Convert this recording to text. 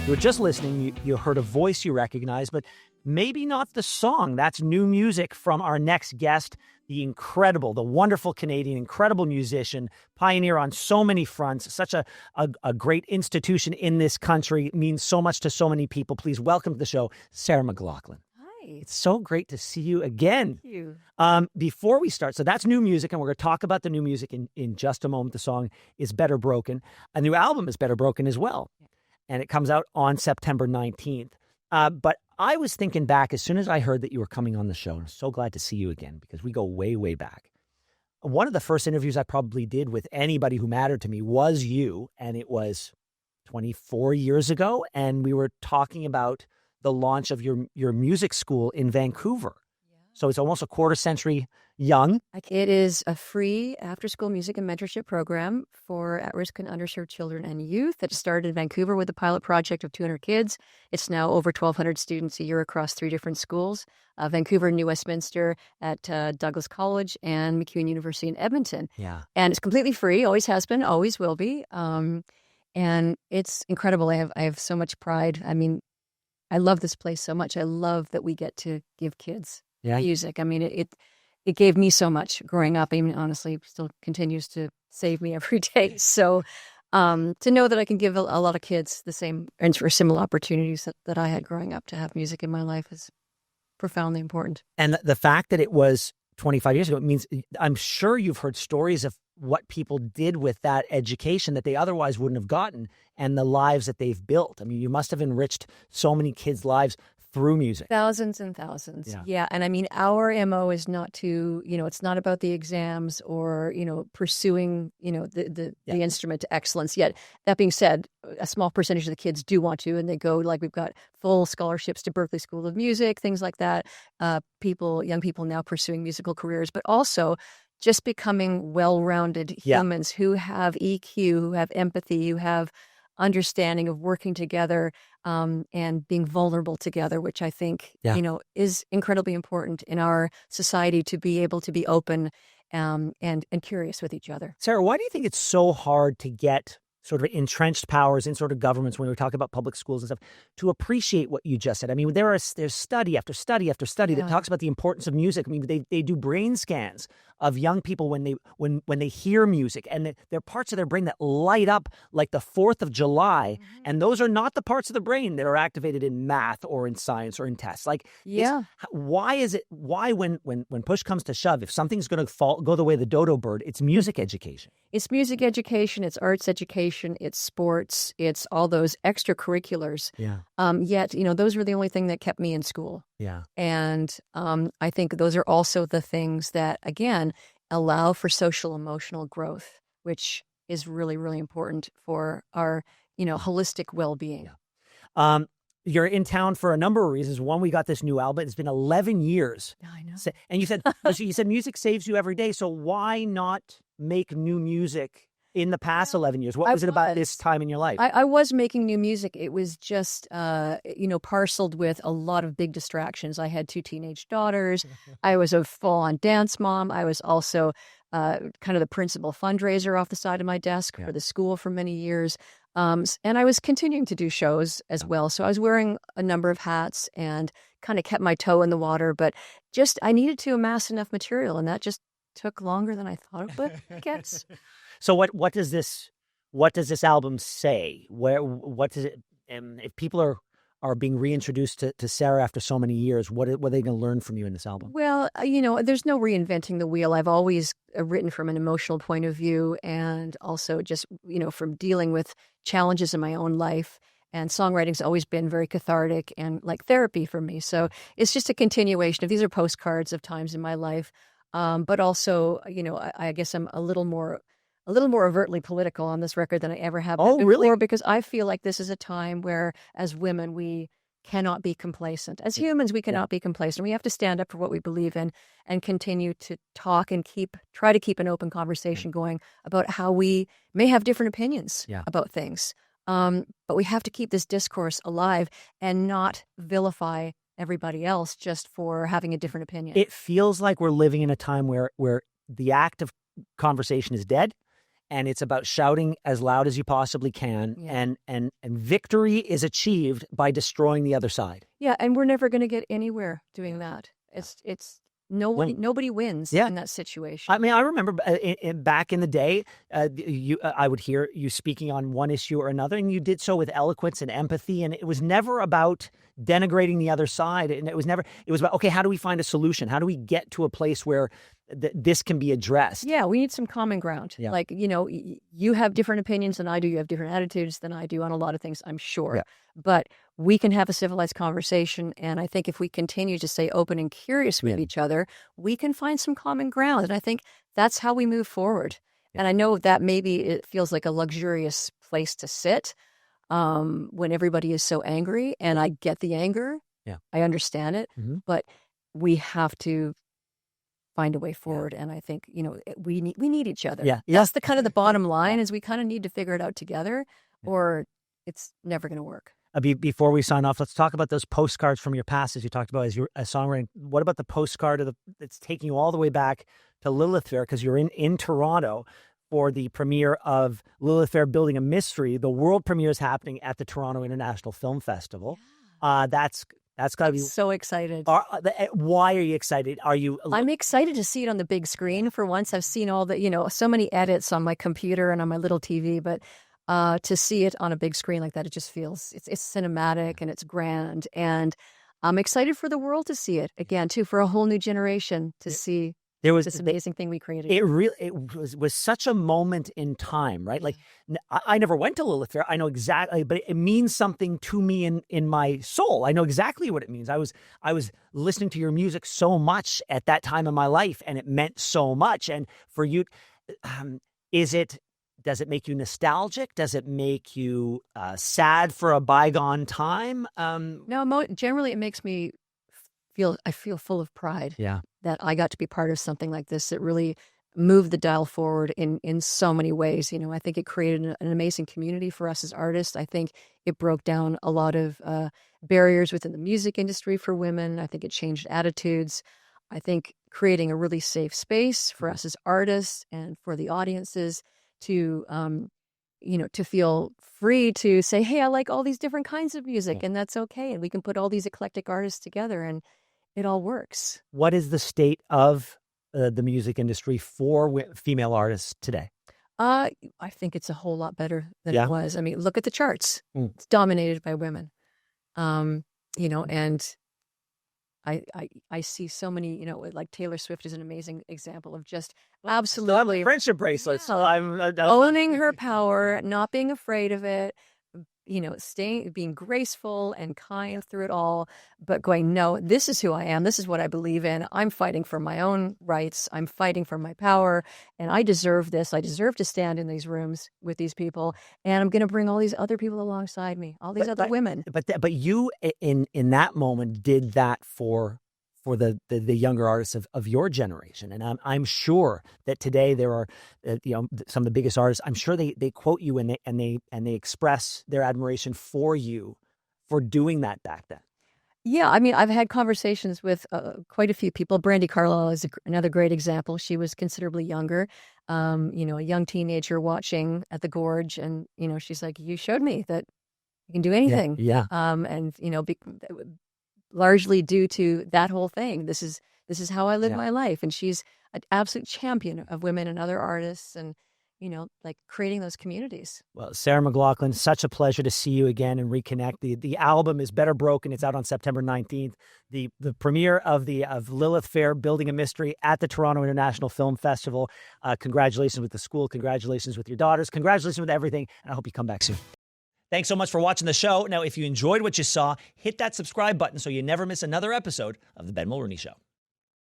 You were just listening, you heard a voice you recognize, but maybe not the song. That's new music from our next guest, the incredible, the wonderful Canadian, incredible musician, pioneer on so many fronts, such a great institution in this country, means so much to so many people. Please welcome to the show, Sarah McLachlan. Hi. It's so great to see you again. Thank you. Before we start, so that's new music, and we're going to talk about the new music in just a moment. The song is Better Broken. A new album is Better Broken as well. And it comes out on September 19th. But I was thinking back as soon as I heard that you were coming on the show, and I'm so glad to see you again because we go way, way back. One of the first interviews I probably did with anybody who mattered to me was you, and it was 24 years ago, and we were talking about the launch of your music school in Vancouver. So it's almost a quarter century young. It is a free after-school music and mentorship program for at-risk and underserved children and youth that started in Vancouver with a pilot project of 200 kids. It's now over 1,200 students a year across 3 different schools, Vancouver, New Westminster, at Douglas College, and MacEwan University in Edmonton. Yeah. And it's completely free, always has been, always will be. And it's incredible. I have so much pride. I mean, I love this place so much. I love that we get to give kids music. I mean, it gave me so much growing up. I mean, honestly, still continues to save me every day. So to know that I can give a lot of kids the same and for similar opportunities that I had growing up to have music in my life is profoundly important. And the fact that it was 25 years ago, it means I'm sure you've heard stories of what people did with that education that they otherwise wouldn't have gotten and the lives that they've built. I mean, you must have enriched so many kids' lives through music. Thousands and thousands. Yeah. And I mean, our MO is not to, it's not about the exams or, pursuing, the instrument to excellence. Yet that being said, a small percentage of the kids do want to, and they go, like, we've got full scholarships to Berklee School of Music, things like that. Young people now pursuing musical careers, but also just becoming well-rounded humans who have EQ, who have empathy, who have understanding of working together and being vulnerable together, which I think, is incredibly important in our society to be able to be open and curious with each other. Sarah, why do you think it's so hard to get sort of entrenched powers in sort of governments when we talk about public schools and stuff to appreciate what you just said? I mean, there's study after study after study that talks about the importance of music. I mean, they do brain scans of young people when they hear music, and there are parts of their brain that light up like the 4th of July, and those are not the parts of the brain that are activated in math or in science or in tests. Like, why when push comes to shove, if something's going to go the way of the dodo bird, it's music education. It's music education, it's arts education, it's sports, it's all those extracurriculars. Yeah. Yet, those were the only thing that kept me in school. Yeah. And I think those are also the things that, again, allow for social emotional growth, which is really, really important for our, holistic well-being. Yeah. You're in town for a number of reasons. One, we got this new album. It's been 11 years. Yeah, I know. And you said music saves you every day. So why not make new music in the past 11 years? What was it about this time in your life? I was making new music. It was just, parceled with a lot of big distractions. I had 2 teenage daughters. I was a full-on dance mom. I was also kind of the principal fundraiser off the side of my desk for the school for many years. And I was continuing to do shows as well. So I was wearing a number of hats and kind of kept my toe in the water. But just I needed to amass enough material, and that just took longer than I thought it would, I guess. So what does this album say? What does it? If people are being reintroduced to Sarah after so many years, what are they going to learn from you in this album? Well, there's no reinventing the wheel. I've always written from an emotional point of view, and also just from dealing with challenges in my own life. And songwriting's always been very cathartic and like therapy for me. So it's just a continuation of these are postcards of times in my life, but also I guess I'm a little more overtly political on this record than I ever have been before, really? Because I feel like this is a time where, as women, we cannot be complacent. As humans, we cannot be complacent. We have to stand up for what we believe in and continue to talk and try to keep an open conversation going about how we may have different opinions about things. But we have to keep this discourse alive and not vilify everybody else just for having a different opinion. It feels like we're living in a time where the act of conversation is dead. and it's about shouting as loud as you possibly can. Yeah. And victory is achieved by destroying the other side. Yeah, and we're never going to get anywhere doing that. It's nobody wins in that situation. I mean, I remember back in the day, I would hear you speaking on one issue or another, and you did so with eloquence and empathy, and it was never about denigrating the other side, and it was about, okay, how do we find a solution? How do we get to a place where this can be addressed? Yeah, we need some common ground. Yeah. Like, you have different opinions than I do. You have different attitudes than I do on a lot of things, I'm sure. Yeah. But we can have a civilized conversation. And I think if we continue to stay open and curious with each other, we can find some common ground. And I think that's how we move forward. Yeah. And I know that maybe it feels like a luxurious place to sit when everybody is so angry. And I get the anger. Yeah. I understand it. Mm-hmm. But we have to find a way forward. Yeah. And I think, we need each other. Yeah. That's the kind of the bottom line, is we kind of need to figure it out together, or it's never going to work. Before we sign off, let's talk about those postcards from your past, as you talked about as you're a songwriter. What about the postcard that's taking you all the way back to Lilith Fair, because you're in Toronto for the premiere of Lilith Fair Building a Mystery. The world premiere is happening at the Toronto International Film Festival. Yeah. That's got to be so excited. Why are you excited? I'm excited to see it on the big screen for once. I've seen all the, so many edits on my computer and on my little TV, but to see it on a big screen like that, it just feels it's cinematic and it's grand. And I'm excited for the world to see it again, too, for a whole new generation to see this amazing thing we created. It was such a moment in time, right? Like, I never went to Lilith Fair. I know exactly, but it means something to me in my soul. I know exactly what it means. I was listening to your music so much at that time in my life, and it meant so much. And for you, does it make you nostalgic? Does it make you sad for a bygone time? No, generally it makes me feel full of pride. Yeah. That I got to be part of something like this that really moved the dial forward in so many ways. I think it created an amazing community for us as artists. I think it broke down a lot of barriers within the music industry for women. I think it changed attitudes. I think creating a really safe space for us as artists and for the audiences to feel free to say, hey, I like all these different kinds of music, and that's okay. And we can put all these eclectic artists together, and it all works. What is the state of the music industry for female artists today? I think it's a whole lot better than it was. I mean, look at the charts. It's dominated by women. And I see so many, like Taylor Swift is an amazing example of just absolutely friendship bracelets. Yeah. I'm owning her power, not being afraid of it, being graceful and kind through it all, but going, no, this is who I am. This is what I believe in. I'm fighting for my own rights. I'm fighting for my power, and I deserve this. I deserve to stand in these rooms with these people, and I'm going to bring all these other people alongside me, all these other women. But you in that moment did that for the younger artists of your generation. And I'm sure that today there are, some of the biggest artists, I'm sure they quote you and they express their admiration for you for doing that back then. Yeah. I mean, I've had conversations with quite a few people. Brandi Carlile is another great example. She was considerably younger, a young teenager watching at the Gorge. And, she's like, you showed me that you can do anything. Yeah. Largely due to that whole thing. This is how I live my life. And she's an absolute champion of women and other artists and, like creating those communities. Well, Sarah McLachlan, such a pleasure to see you again and reconnect. The album is Better Broken. It's out on September 19th. The premiere of Lilith Fair, Building a Mystery at the Toronto International Film Festival. Congratulations with the school. Congratulations with your daughters. Congratulations with everything. And I hope you come back soon. Thanks so much for watching the show. Now, if you enjoyed what you saw, hit that subscribe button so you never miss another episode of The Ben Mulroney Show.